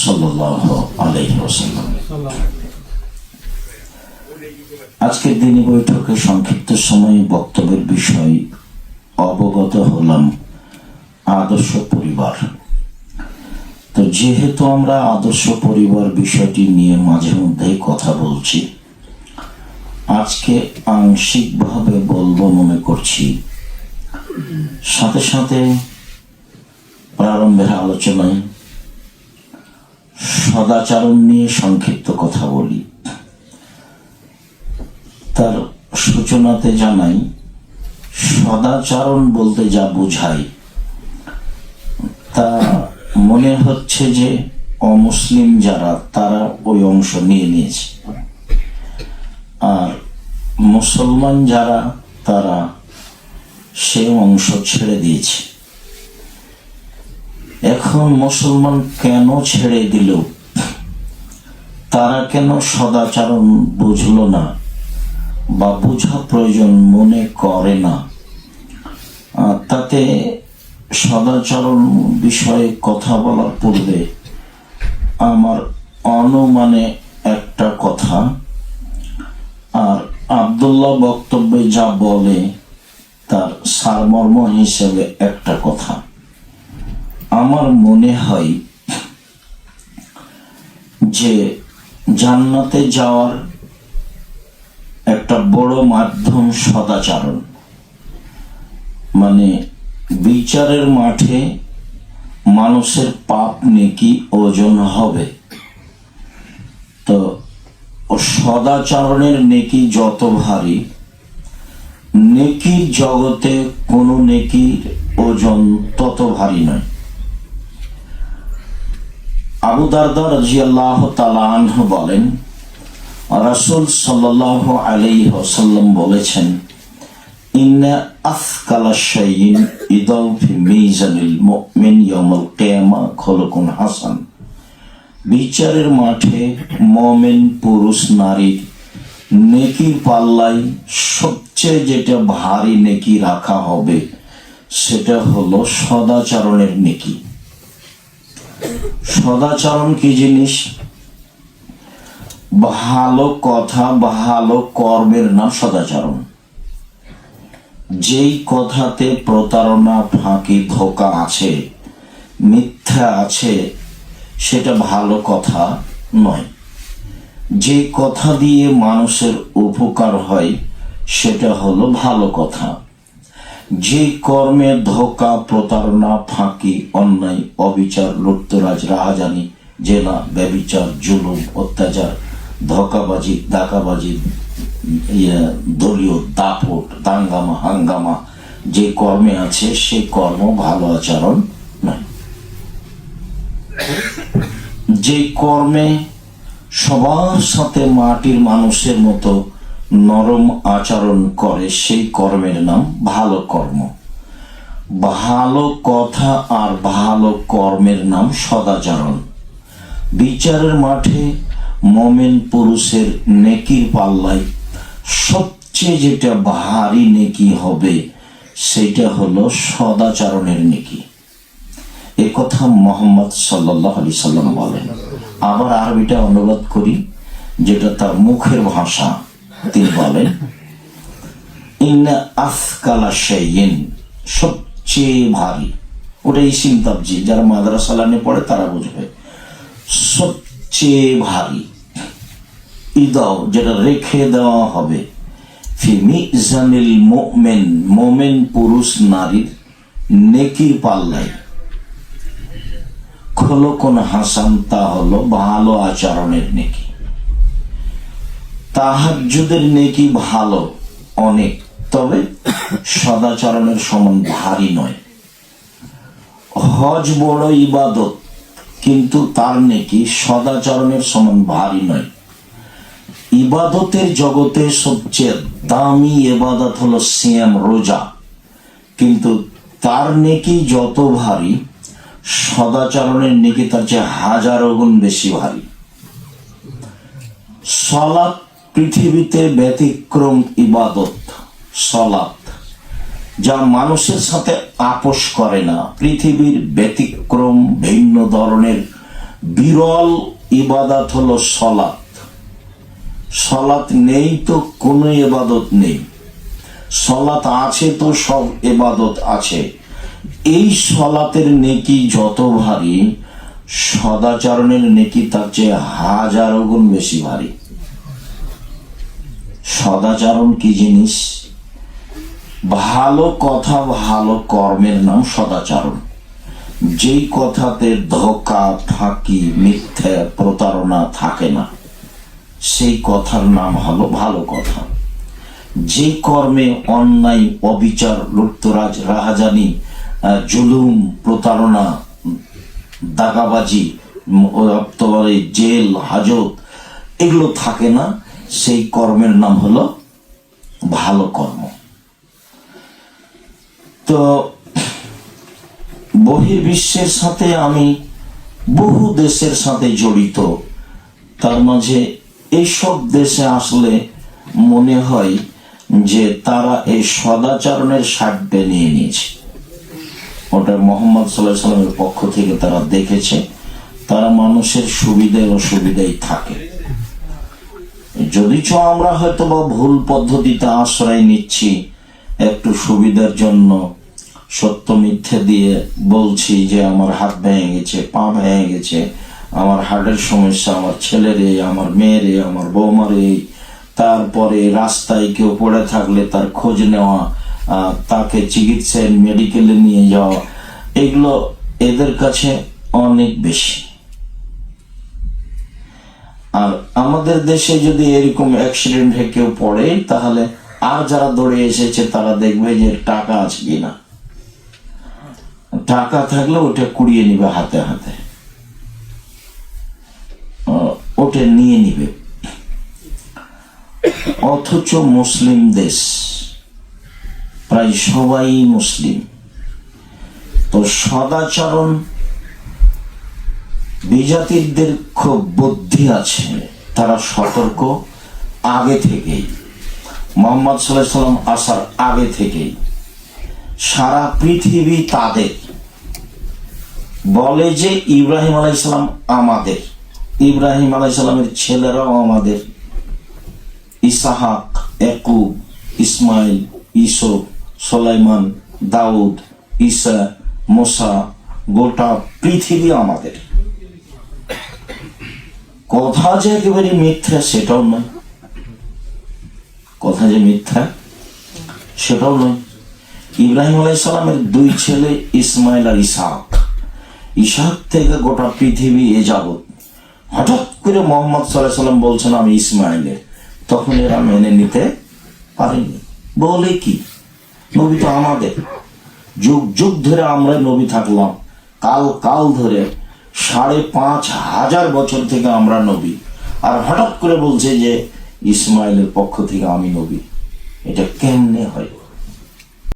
সাল্লাল্লাহু আলাইহি ওয়াসাল্লাম। আজকের দিনী বৈঠকে সংক্ষিপ্ত সময়ে বক্তব্যের বিষয় অবগত হলাম আদর্শ পরিবার। তো যেহেতু আমরা আদর্শ পরিবার বিষয়টি নিয়ে মাঝে মধ্যেই কথা বলছি, আজকে আংশিকভাবে বলবো মনে করছি। সাথে সাথে প্রারম্ভের আলোচনায় সদাচরণ নিয়ে সংক্ষিপ্ত কথা বলি। তার সূচনাতে জানাই, সদাচরণ বলতে যা বোঝায় তা মনে হচ্ছে যে অমুসলিম যারা তারা ওই অংশ নিয়ে নিয়েছে, আর মুসলমান যারা তারা সে অংশ ছেড়ে দিয়েছে। এখন মুসলমান কেন ছেড়ে দিল, তারা কেন সদাচরণ বুঝলো না বা বোঝা প্রয়োজন মনে করে না, তাতে সদাচরণ বিষয়ে কথা বলার পূর্বে আমার অনুমানে একটা কথা, আর আব্দুল্লাহ বক্তব্যে যা বলে তার সারমর্ম হিসেবে একটা কথা। আমার মনে হয় যে জান্নাতে যাওয়ার একটা বড় মাধ্যম সদাচরণ, মানে বিচারের মাঠে মানুষের পাপ নেকি ওজন হবে। তো সদাচরণের নেকি যত ভারী, নেকির জগতে কোনো নেকির ওজন তত ভারী নয়। আবু দারদা রাদিয়াল্লাহু তাআলা আনহু বলেন, রাসূল সাল্লাল্লাহু আলাইহি ওয়াসাল্লাম বলেছেন, ইন্না আথকালা শাইইন ইদাউ ফি মিজানিল মুমিন ইয়াউমাল কিয়ামা খুলুকুন হাসান। বিচারের মাঠে মুমিন পুরুষ নারীর নেকির পাল্লায় সবচেয়ে যেটা ভারী নেকি রাখা হবে সেটা হলো সদাচরণের নেকি। সদাচরণ কি জিনিস? ভালো কথা, ভালো কর্মের নাম সদাচরণ। যেই কথাতে প্রতারণা, ফাঁকি, ধোঁকা আছে, মিথ্যা আছে, সেটা ভালো কথা নয়। যে কথা দিয়ে মানুষের উপকার হয় সেটা হলো ভালো কথা। যে কর্মে ধোঁকা, প্রতারণা, ফাঁকি, অন্যায়, অবিচার, লুটতরাজ, রাহাজানি, জেনা, ব্যভিচার, জুলুম, অত্যাচার, ধোঁকাবাজি, ডাকাবাজি, দলীয় দাপট, দাঙ্গামা, হাঙ্গামা যে কর্মে আছে সে কর্ম ভালো আচরণ নয়। যে কর্মে সবার সাথে মাটির মানুষের মতো নরম আচরণ করে সেই কর্মের নাম ভালো কর্ম। ভালো কথা আর ভালো কর্মের নাম সদাচরণ। বিচারের মাঠে মুমিন পুরুষের নেকির পাল্লায় সবচেয়ে যেটা ভারী নেকি হবে সেটা হলো সদাচরণের নেকি। এ কথা মুহাম্মদ সাল্লাল্লাহু আলাইহি সাল্লাম বলেন। আবার আরবিটা অনুবাদ করি, যেটা তার মুখের ভাষা। তিনি বলেন, ইন্না আথকালা শাইইন, সবচেয়ে ভারী। ওটা ইসিম তাবজি, যারা মাদ্রাসা লাইনে পড়ে তারা বুঝবে। সবচেয়ে ভারী, ইদাও যেটা রেখে দেওয়া হবে, ফি মিজানিল মুমিন, মুমিন পুরুষ নারীর নেকির পাল্লায়, খুলুকুন হাসান, তা হলো ভালো আচরণের নেকি। তাহাজ্জুদের নেকি ভালো অনেক, তবে সদাচরণের সমান ভারী নয়। হজ বড় ইবাদত, কিন্তু তার নেকি সদাচরণের সমান ভারী নয়। ইবাদতের জগতে সবচেয়ে দামি ইবাদত হলো সিয়াম, রোজা, কিন্তু তার নেকি যত ভারী, সদাচরণের নেকি তার চেয়ে হাজারো গুণ বেশি ভারী। সালাত পৃথিবীতে ব্যতিক্রম ইবাদত। সালাত যা মানুষের সাথে আপোষ করে না, পৃথিবীর ব্যতিক্রম ভিন্ন ধরনের বিরল ইবাদত হলো সলাত। সলাত নেই তো কোনো ইবাদত নেই, সলাত আছে তো সব ইবাদত আছে। এই সলাতের নেকি যত ভারী, সদাচরণের নেকি তার চেয়ে হাজারো গুণ বেশি ভারী। সদাচরণ কি জিনিস? ভালো কথা, ভালো কর্মের নাম সদাচরণ। যেই কথাতে ধোঁকা, ফাঁকি, মিথ্যা, প্রতারণা থাকে না, সেই কথার নাম হলো ভালো কথা। যে কর্মে অন্যায়, অবিচার, লুটতরাজ, রাহাজানি, জুলুম, প্রতারণা, দাগাবাজি, জেল, হাজত এগুলো থাকে না, সেই কর্মের নাম হলো ভালো কর্ম। তো বহির্বিশ্বের সাথে আমি বহু দেশের সাথে জড়িত, তার মাঝে এইসব দেশে আসলে মনে হয় যে তারা এই সদাচরণের সাহায্য নিয়ে নিয়েছে। ওটা মোহাম্মদ সাল্লাল্লাহু আলাইহি সাল্লামের পক্ষ থেকে তারা দেখেছে, তারা মানুষের সুবিধায় অসুবিধায় থাকে। যদিচ আমরা হয়তো বা ভুল পদ্ধতিতে আশ্রয় নিচ্ছি, একটু সুবিধার জন্য সত্য মিথ্যে দিয়ে বলছি যে আমার হাত ভেঙে গেছে, পা ভেঙে গেছে, আমার হার্টের সমস্যা, আমার ছেলের এই, আমার মেয়ের এই, আমার বৌমার এই, তারপরে রাস্তায় কেউ পড়ে থাকলে তার খোঁজ নেওয়া, তাকে চিকিৎসায় মেডিকেলে নিয়ে যাওয়া, এগুলো এদের কাছে অনেক বেশি। আর আমাদের দেশে যদি এরকম অ্যাক্সিডেন্ট হয়ে কেউ পড়ে, তাহলে আর যারা দৌড়ে এসেছে তারা দেখবে যে টাকা আছে কিনা, টাকা থাকলে ওটা কুড়িয়ে নিবে হাতে হাতে, ওটা নিয়ে নিবে। অথচ মুসলিম দেশ, প্রায় সবাই মুসলিম। তো সদাচরণ বিজাতিদের খুব বুদ্ধি আছে, তারা সতর্ক আগে থেকেই, মুহাম্মদ সাল্লাল্লাহু আলাইহি সাল্লাম আসার আগে থেকেই। সারা পৃথিবী তাদের বলে যে ইব্রাহিম আলাইহিস সালাম আমাদের, ইব্রাহিম আলাইহিস সালামের ছেলেরাও আমাদের, ইসহাক, ইয়াকুব, ইসমাইল, ইউসুফ, সুলাইমান, দাউদ, ঈসা, মুসা, গোটা পৃথিবী আমাদের। কথা যে একেবারে মিথ্যা সেটাও নয়, কথা যে মিথ্যা সেটাও নয়। ইব্রাহিম আলাইহিস সালামের দুই ছেলে ইসমাইল আর ইসহাক, ইসহাক থেকে গোটা পৃথিবী এ যাবৎ। হঠাৎ করে মুহাম্মদ সাল্লাল্লাহু আলাইহি সাল্লাম বলছেন আমি ইসমাইলের, তখন এরা মেনে নিতে পারেনি। বলে কি, নবী তো আমাদের, যুগ যুগ ধরে আমরা নবী থাকলাম, কাল কাল ধরে 5,500 বছর থেকে আমরা নবী, আর হঠাৎ করে বলছে যে ইসমাইলের পক্ষ থেকে আমি নবী। এটা কেমনে হয়?